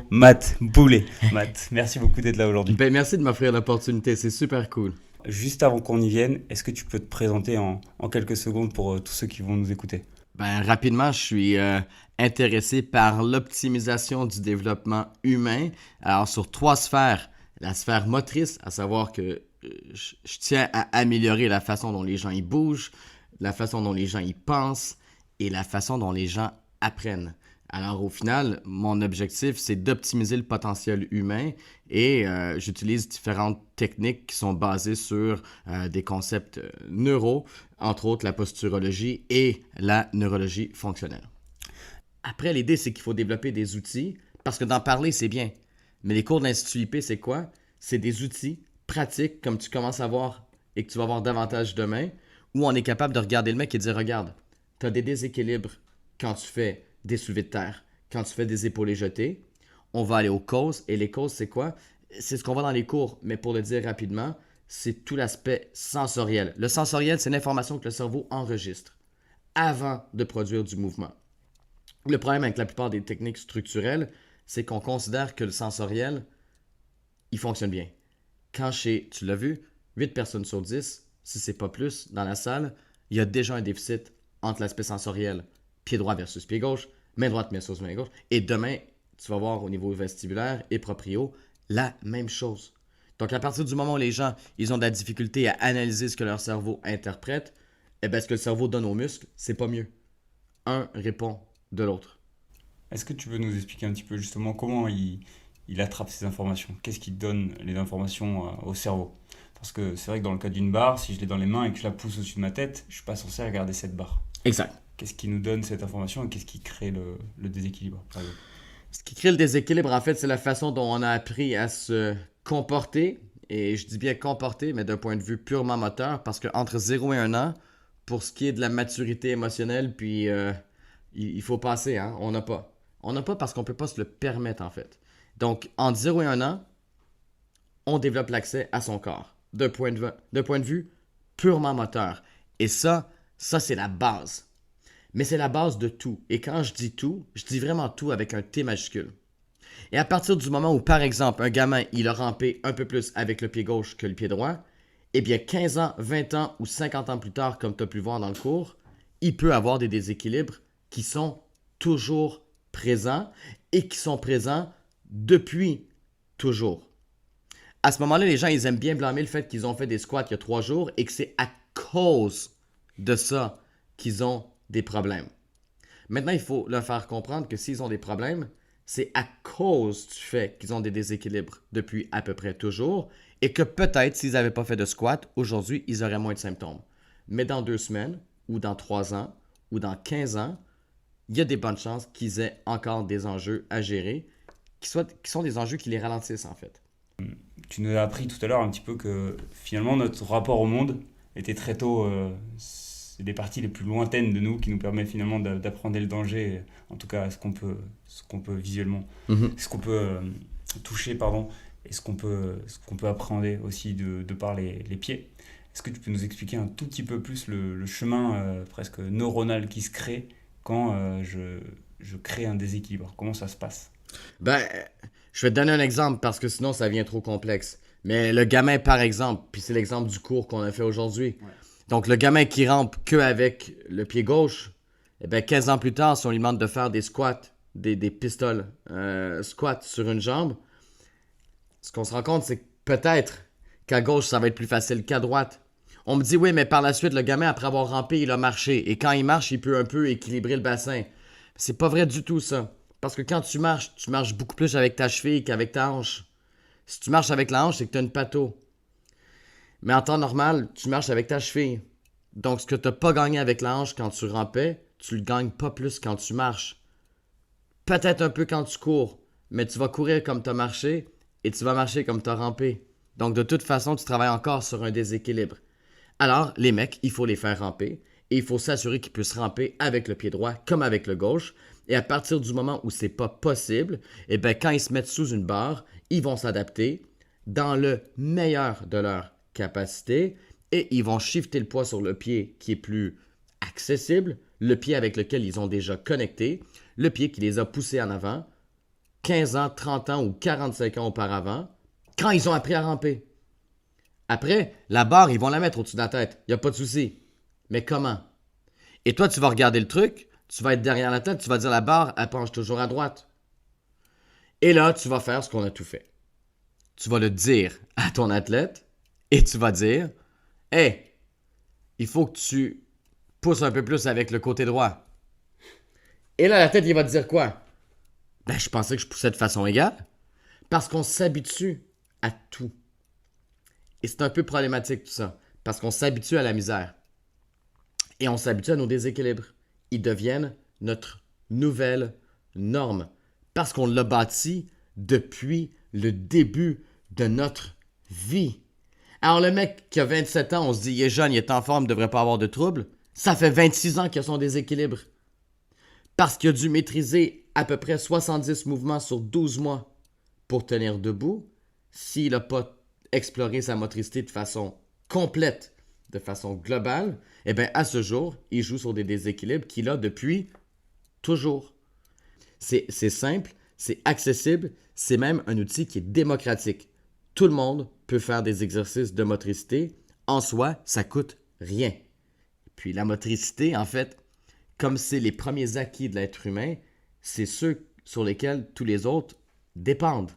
Matt Boulet. Matt, merci beaucoup d'être là aujourd'hui. Ben, merci de m'offrir l'opportunité, c'est super cool. Juste avant qu'on y vienne, est-ce que tu peux te présenter en quelques secondes pour tous ceux qui vont nous écouter? Ben, rapidement, je suis intéressé par l'optimisation du développement humain. Alors, sur trois sphères. La sphère motrice, à savoir que je tiens à améliorer la façon dont les gens y bougent, la façon dont les gens y pensent et la façon dont les gens apprennent. Alors, au final, mon objectif, c'est d'optimiser le potentiel humain et j'utilise différentes techniques qui sont basées sur des concepts neuro, entre autres la posturologie et la neurologie fonctionnelle. Après, l'idée, c'est qu'il faut développer des outils, parce que d'en parler, c'est bien. Mais les cours de l'Institut IP, c'est quoi? C'est des outils pratiques, comme tu commences à voir et que tu vas avoir davantage demain, où on est capable de regarder le mec et de dire, regarde, tu as des déséquilibres quand tu fais des soulevés de terre, quand tu fais des épaules jetées. On va aller aux causes. Et les causes, c'est quoi? C'est ce qu'on voit dans les cours, mais pour le dire rapidement, c'est tout l'aspect sensoriel. Le sensoriel, c'est l'information que le cerveau enregistre avant de produire du mouvement. Le problème avec la plupart des techniques structurelles, c'est qu'on considère que le sensoriel, il fonctionne bien. Quand tu l'as vu, 8 personnes sur 10, si c'est pas plus, dans la salle, il y a déjà un déficit entre l'aspect sensoriel, pied droit versus pied gauche, main droite versus main gauche. Et demain, tu vas voir au niveau vestibulaire et proprio, la même chose. Donc, à partir du moment où les gens ils ont de la difficulté à analyser ce que leur cerveau interprète, eh bien, ce que le cerveau donne aux muscles, c'est pas mieux. Un répond de l'autre. Est-ce que tu veux nous expliquer un petit peu justement comment il attrape ces informations? Qu'est-ce qui donne les informations au cerveau? Parce que c'est vrai que dans le cas d'une barre, si je l'ai dans les mains et que je la pousse au-dessus de ma tête, je ne suis pas censé regarder cette barre. Exact. Qu'est-ce qui nous donne cette information et qu'est-ce qui crée le déséquilibre, par exemple? Ce qui crée le déséquilibre, en fait, c'est la façon dont on a appris à se comporter. Et je dis bien comporter, mais d'un point de vue purement moteur, parce qu'entre 0 et 1 an, pour ce qui est de la maturité émotionnelle, puis il faut passer, hein, on n'a pas. On n'a pas parce qu'on ne peut pas se le permettre, en fait. Donc, entre 0 et 1 an, on développe l'accès à son corps, d'un point de vue purement moteur. Et ça c'est la base. Mais c'est la base de tout. Et quand je dis tout, je dis vraiment tout avec un T majuscule. Et à partir du moment où, par exemple, un gamin, il a rampé un peu plus avec le pied gauche que le pied droit, eh bien, 15 ans, 20 ans ou 50 ans plus tard, comme tu as pu le voir dans le cours, il peut avoir des déséquilibres qui sont toujours présents et qui sont présents depuis toujours. À ce moment-là, les gens, ils aiment bien blâmer le fait qu'ils ont fait des squats il y a 3 jours et que c'est à cause de ça qu'ils ont des problèmes. Maintenant, il faut leur faire comprendre que s'ils ont des problèmes, c'est à cause du fait qu'ils ont des déséquilibres depuis à peu près toujours et que peut-être s'ils n'avaient pas fait de squat, aujourd'hui, ils auraient moins de symptômes. Mais dans 2 semaines, ou dans 3 ans, ou dans 15 ans, il y a des bonnes chances qu'ils aient encore des enjeux à gérer, qui sont des enjeux qui les ralentissent en fait. Tu nous as appris tout à l'heure un petit peu que finalement notre rapport au monde était très tôt, c'est des parties les plus lointaines de nous qui nous permettent finalement d'apprendre le danger, en tout cas ce qu'on peut visuellement, Mhm. ce qu'on peut toucher, pardon, et ce qu'on peut appréhender aussi de par les pieds. Est-ce que tu peux nous expliquer un tout petit peu plus le chemin presque neuronal qui se crée quand je crée un déséquilibre? Comment ça se passe? Ben, je vais te donner un exemple parce que sinon ça devient trop complexe. Mais le gamin, par exemple, puis c'est l'exemple du cours qu'on a fait aujourd'hui. Ouais. Donc, le gamin qui rampe que avec le pied gauche, eh bien, 15 ans plus tard, si on lui demande de faire des squats, des pistoles, squats sur une jambe, ce qu'on se rend compte, c'est que peut-être qu'à gauche, ça va être plus facile qu'à droite. On me dit, oui, mais par la suite, le gamin, après avoir rampé, il a marché. Et quand il marche, il peut un peu équilibrer le bassin. C'est pas vrai du tout, ça. Parce que quand tu marches beaucoup plus avec ta cheville qu'avec ta hanche. Si tu marches avec la hanche, c'est que tu as une pâteau. Mais en temps normal, tu marches avec ta cheville. Donc, ce que tu n'as pas gagné avec la hanche quand tu rampais, tu le gagnes pas plus quand tu marches. Peut-être un peu quand tu cours, mais tu vas courir comme tu as marché et tu vas marcher comme tu as rampé. Donc, de toute façon, tu travailles encore sur un déséquilibre. Alors, les mecs, il faut les faire ramper et il faut s'assurer qu'ils puissent ramper avec le pied droit comme avec le gauche. Et à partir du moment où c'est pas possible, eh bien, quand ils se mettent sous une barre, ils vont s'adapter dans le meilleur de leur capacité et ils vont shifter le poids sur le pied qui est plus accessible, le pied avec lequel ils ont déjà connecté, le pied qui les a poussés en avant 15 ans, 30 ans ou 45 ans auparavant, quand ils ont appris à ramper. Après, la barre, ils vont la mettre au-dessus de la tête. Il n'y a pas de souci. Mais comment? Et toi, tu vas regarder le truc, tu vas être derrière la tête, tu vas dire la barre, elle penche toujours à droite. Et là, tu vas faire ce qu'on a tout fait. Tu vas le dire à ton athlète et tu vas dire, hey, il faut que tu pousses un peu plus avec le côté droit. Et là, la tête, il va te dire quoi? Ben, je pensais que je poussais de façon égale. Parce qu'on s'habitue à tout. Et c'est un peu problématique tout ça. Parce qu'on s'habitue à la misère. Et on s'habitue à nos déséquilibres. Ils deviennent notre nouvelle norme. Parce qu'on l'a bâti depuis le début de notre vie. Alors le mec qui a 27 ans, on se dit il est jeune, il est en forme, il ne devrait pas avoir de troubles. Ça fait 26 ans qu'il a son déséquilibre. Parce qu'il a dû maîtriser à peu près 70 mouvements sur 12 mois pour tenir debout. S'il n'a pas exploré sa motricité de façon complète, de façon globale, eh bien à ce jour, il joue sur des déséquilibres qu'il a depuis toujours. C'est simple, c'est accessible, c'est même un outil qui est démocratique. Tout le monde peut faire des exercices de motricité. En soi, ça coûte rien. Puis la motricité, en fait, comme c'est les premiers acquis de l'être humain, c'est ceux sur lesquels tous les autres dépendent.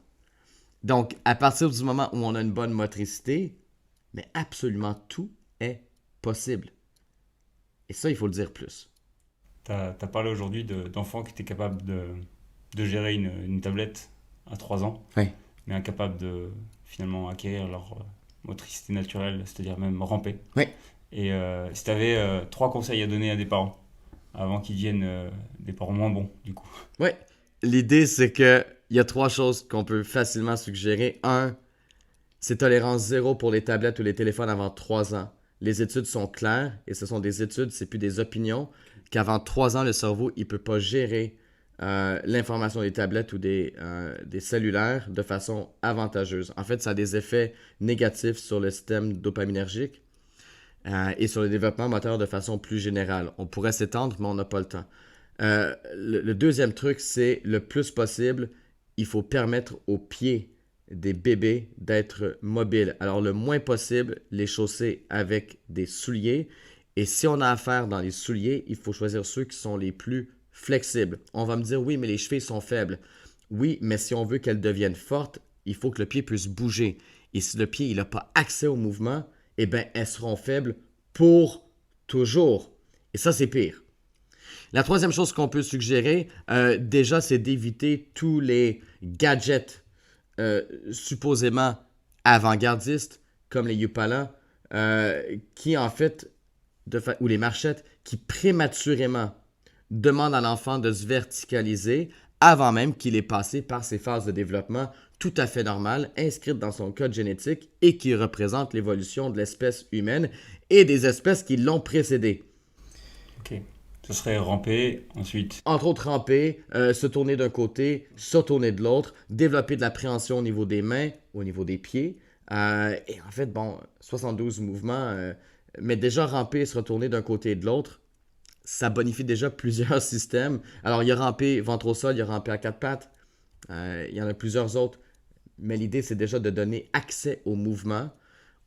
Donc, à partir du moment où on a une bonne motricité, mais absolument tout est possible. Et ça, il faut le dire plus. Tu as parlé aujourd'hui d'enfants qui étaient capables de gérer une tablette à 3 ans, Oui. mais incapables de finalement acquérir leur motricité naturelle, c'est-à-dire même ramper. Oui. Et si tu avais 3 conseils à donner à des parents avant qu'ils deviennent des parents moins bons, du coup. Oui. L'idée, c'est qu'il y a 3 choses qu'on peut facilement suggérer. 1, c'est tolérance zéro pour les tablettes ou les téléphones avant 3 ans. Les études sont claires, et ce sont des études, c'est plus des opinions, qu'avant 3 ans, le cerveau, il ne peut pas gérer l'information des tablettes ou des cellulaires de façon avantageuse. En fait, ça a des effets négatifs sur le système dopaminergique et sur le développement moteur de façon plus générale. On pourrait s'étendre, mais on n'a pas le temps. Le deuxième truc, c'est le plus possible, il faut permettre aux pieds des bébés d'être mobiles. Alors, le moins possible, les chausser avec des souliers. Et si on a affaire dans les souliers, il faut choisir ceux qui sont les plus flexibles. On va me dire, oui, mais les chevilles sont faibles. Oui, mais si on veut qu'elles deviennent fortes, il faut que le pied puisse bouger. Et si le pied n'a pas accès au mouvement, eh bien, elles seront faibles pour toujours. Et ça, c'est pire. La troisième chose qu'on peut suggérer, déjà, c'est d'éviter tous les gadgets supposément avant-gardistes, comme les Yupala, qui en fait, ou les marchettes, qui prématurément demandent à l'enfant de se verticaliser avant même qu'il ait passé par ces phases de développement tout à fait normales, inscrites dans son code génétique et qui représentent l'évolution de l'espèce humaine et des espèces qui l'ont précédée. Ok. Ce serait ramper, ensuite. Entre autres, ramper, se tourner d'un côté, se tourner de l'autre, développer de l'appréhension au niveau des mains, au niveau des pieds. Et en fait, 72 mouvements, mais déjà ramper et se retourner d'un côté et de l'autre, ça bonifie déjà plusieurs systèmes. Alors, il y a ramper ventre au sol, il y a ramper à 4 pattes, il y en a plusieurs autres. Mais l'idée, c'est déjà de donner accès au mouvement,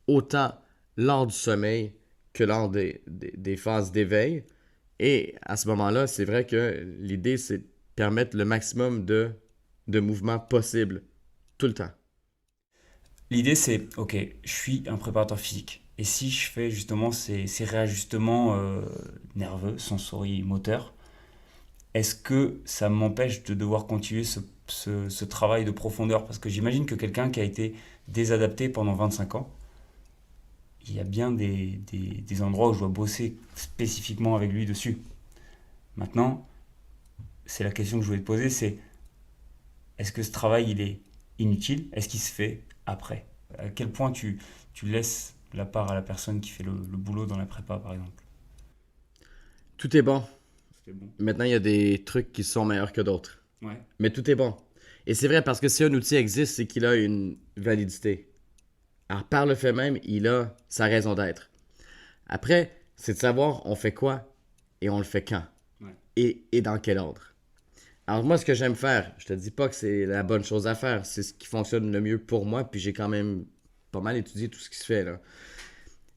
autant lors du sommeil que lors des phases d'éveil. Et à ce moment-là, c'est vrai que l'idée, c'est de permettre le maximum de mouvements possibles, tout le temps. L'idée, c'est, ok, je suis un préparateur physique. Et si je fais justement ces réajustements nerveux, sensorimoteurs, est-ce que ça m'empêche de devoir continuer ce travail de profondeur? Parce que j'imagine que quelqu'un qui a été désadapté pendant 25 ans, il y a bien des endroits où je dois bosser spécifiquement avec lui dessus. Maintenant, c'est la question que je voulais te poser, c'est est-ce que ce travail, il est inutile? Est-ce qu'il se fait après? À quel point tu laisses la part à la personne qui fait le boulot dans la prépa, par exemple? Tout est bon. C'est bon. Maintenant, il y a des trucs qui sont meilleurs que d'autres. Ouais. Mais tout est bon. Et c'est vrai parce que si un outil existe, c'est qu'il a une validité. Alors, par le fait même, il a sa raison d'être. Après, c'est de savoir on fait quoi et on le fait quand. Ouais. Et dans quel ordre. Alors moi, ce que j'aime faire, je te dis pas que c'est la bonne chose à faire, c'est ce qui fonctionne le mieux pour moi, puis j'ai quand même pas mal étudié tout ce qui se fait là.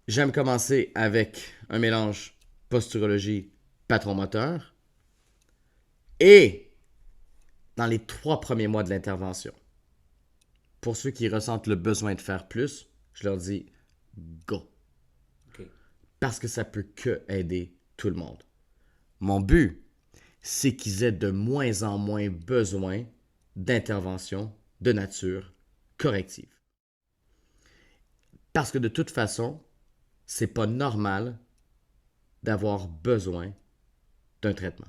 J'aime commencer avec un mélange posturologie, patron moteur, et dans les 3 premiers mois de l'intervention, pour ceux qui ressentent le besoin de faire plus, je leur dis go. Ok. Parce que ça peut que aider tout le monde. Mon but, c'est qu'ils aient de moins en moins besoin d'intervention de nature corrective. Parce que de toute façon, c'est pas normal d'avoir besoin d'un traitement.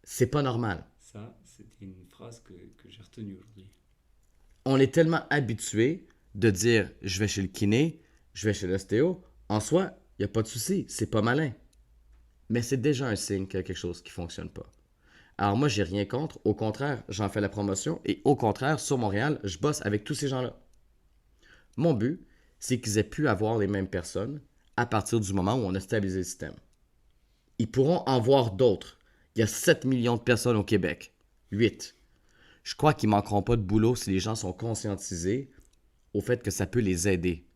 C'est pas normal. Ça, c'était une phrase que j'ai retenue aujourd'hui. On est tellement habitué de dire je vais chez le kiné, je vais chez l'ostéo. En soi, il n'y a pas de souci, c'est pas malin. Mais c'est déjà un signe qu'il y a quelque chose qui ne fonctionne pas. Alors moi, j'ai rien contre. Au contraire, j'en fais la promotion. Et au contraire, sur Montréal, je bosse avec tous ces gens-là. Mon but, c'est qu'ils aient pu avoir les mêmes personnes à partir du moment où on a stabilisé le système. Ils pourront en voir d'autres. Il y a 7 millions de personnes au Québec. 8. Je crois qu'ils ne manqueront pas de boulot si les gens sont conscientisés au fait que ça peut les aider.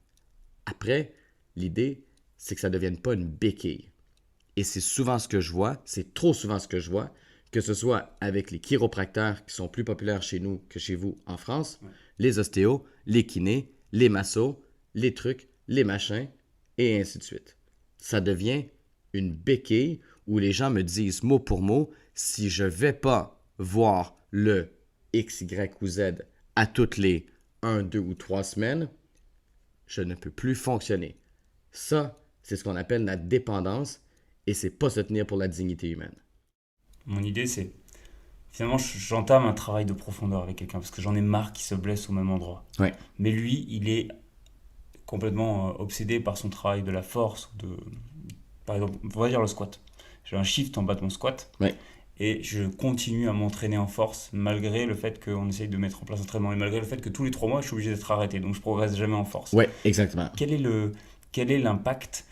Après, l'idée, c'est que ça ne devienne pas une béquille. Et c'est souvent ce que je vois, c'est trop souvent ce que je vois, que ce soit avec les chiropracteurs qui sont plus populaires chez nous que chez vous en France, les ostéos, les kinés, les massos, les trucs, les machins, et ainsi de suite. Ça devient une béquille où les gens me disent mot pour mot, si je ne vais pas voir le X, Y ou Z à toutes les 1, 2 ou 3 semaines, je ne peux plus fonctionner. Ça, c'est ce qu'on appelle la dépendance et c'est pas se tenir pour la dignité humaine. Mon idée, c'est finalement, j'entame un travail de profondeur avec quelqu'un parce que j'en ai marre qu'il se blesse au même endroit. Ouais. Mais lui, il est complètement obsédé par son travail de la force, par exemple, on va dire le squat. J'ai un shift en bas de mon squat Ouais. et je continue à m'entraîner en force malgré le fait qu'on essaye de mettre en place un entraînement et malgré le fait que tous les 3 mois, je suis obligé d'être arrêté. Donc, je progresse jamais en force. Ouais, exactement. Quel est l'impact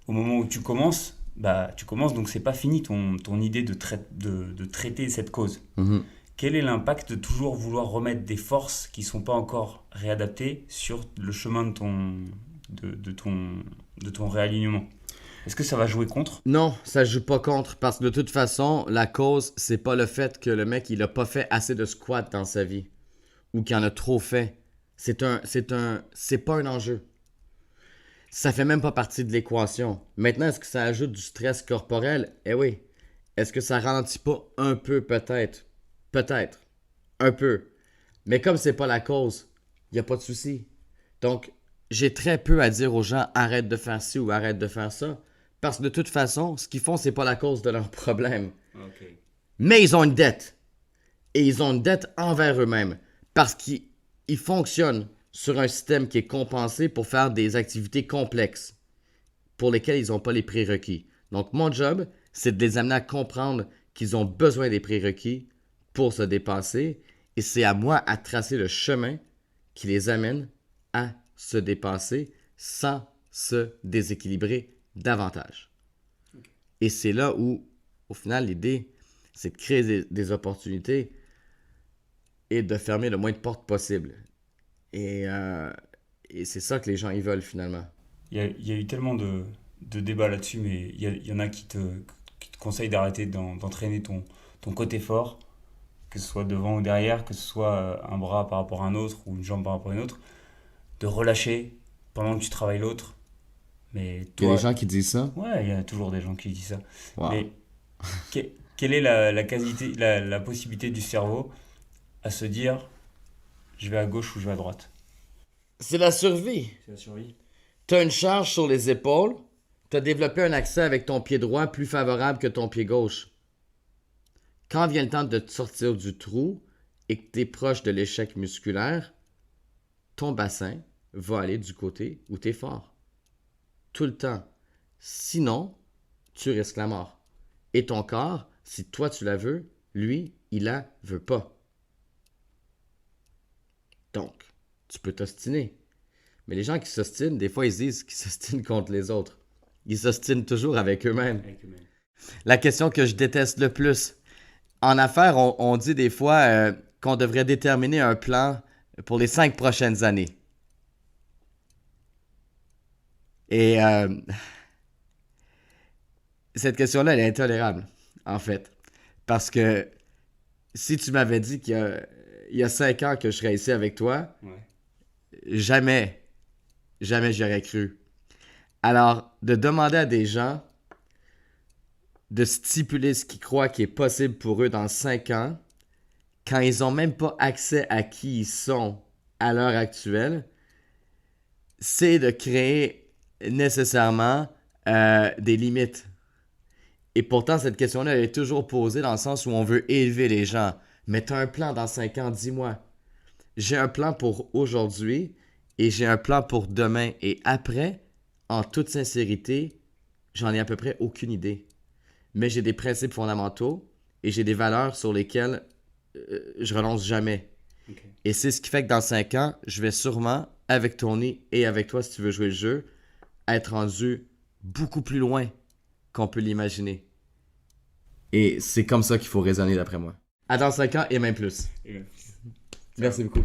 au moment où tu commences? Bah, tu commences, donc c'est pas fini ton idée de traiter cette cause. Mhm. Quel est l'impact de toujours vouloir remettre des forces qui sont pas encore réadaptées sur le chemin de ton réalignement? Est-ce que ça va jouer contre? Non, ça joue pas contre parce que de toute façon, la cause, c'est pas le fait que le mec, il a pas fait assez de squat dans sa vie ou qu'il en a trop fait. C'est pas un enjeu. Ça fait même pas partie de l'équation. Maintenant, est-ce que ça ajoute du stress corporel? Eh oui. Est-ce que ça ralentit pas un peu peut-être? Peut-être. Un peu. Mais comme c'est pas la cause, il n'y a pas de souci. Donc, j'ai très peu à dire aux gens arrête de faire ci ou arrête de faire ça. Parce que de toute façon, ce qu'ils font, c'est pas la cause de leur problème. Ok. Mais ils ont une dette. Et ils ont une dette envers eux-mêmes. Parce qu'ils fonctionnent sur un système qui est compensé pour faire des activités complexes pour lesquelles ils n'ont pas les prérequis. Donc, mon job, c'est de les amener à comprendre qu'ils ont besoin des prérequis pour se dépasser. Et c'est à moi à tracer le chemin qui les amène à se dépasser sans se déséquilibrer davantage. Ok. Et c'est là où, au final, l'idée, c'est de créer des opportunités et de fermer le moins de portes possible. Et, c'est ça que les gens ils veulent finalement. Il y a eu tellement de débats là-dessus, mais il y en a qui te conseillent d'arrêter d'entraîner ton côté fort, que ce soit devant ou derrière, que ce soit un bras par rapport à un autre ou une jambe par rapport à une autre, de relâcher pendant que tu travailles l'autre. Mais Il y a des toi, gens qui disent ça. ouais, il y a toujours des gens qui disent ça. Wow. Mais quelle est la possibilité du cerveau à se dire je vais à gauche ou je vais à droite? C'est la survie. C'est la survie. Tu as une charge sur les épaules. Tu as développé un accès avec ton pied droit plus favorable que ton pied gauche. Quand vient le temps de te sortir du trou et que tu es proche de l'échec musculaire, ton bassin va aller du côté où tu es fort. Tout le temps. Sinon, tu risques la mort. Et ton corps, si toi tu la veux, lui, il la veut pas. Donc, tu peux t'ostiner. Mais les gens qui s'ostinent, des fois, ils disent qu'ils s'ostinent contre les autres. Ils s'ostinent toujours avec eux-mêmes. Avec eux-mêmes. La question que je déteste le plus, En affaires, on dit des fois qu'on devrait déterminer un plan pour les 5 prochaines années. Et cette question-là, elle est intolérable, en fait. Parce que si tu m'avais dit il y a 5 ans que je serais ici avec toi, Ouais. jamais, jamais j'y aurais cru. Alors, de demander à des gens de stipuler ce qu'ils croient qui est possible pour eux dans 5 ans, quand ils n'ont même pas accès à qui ils sont à l'heure actuelle, c'est de créer nécessairement des limites. Et pourtant, cette question-là, elle est toujours posée dans le sens où on veut élever les gens. Mais tu as un plan dans 5 ans, dis-moi. J'ai un plan pour aujourd'hui et j'ai un plan pour demain. Et après, en toute sincérité, j'en ai à peu près aucune idée. Mais j'ai des principes fondamentaux et j'ai des valeurs sur lesquelles je renonce jamais. Ok. Et c'est ce qui fait que dans 5 ans, je vais sûrement, avec Tony et avec toi, si tu veux jouer le jeu, être rendu beaucoup plus loin qu'on peut l'imaginer. Et c'est comme ça qu'il faut raisonner d'après moi. À dans 5 ans et même plus. Et, Merci beaucoup.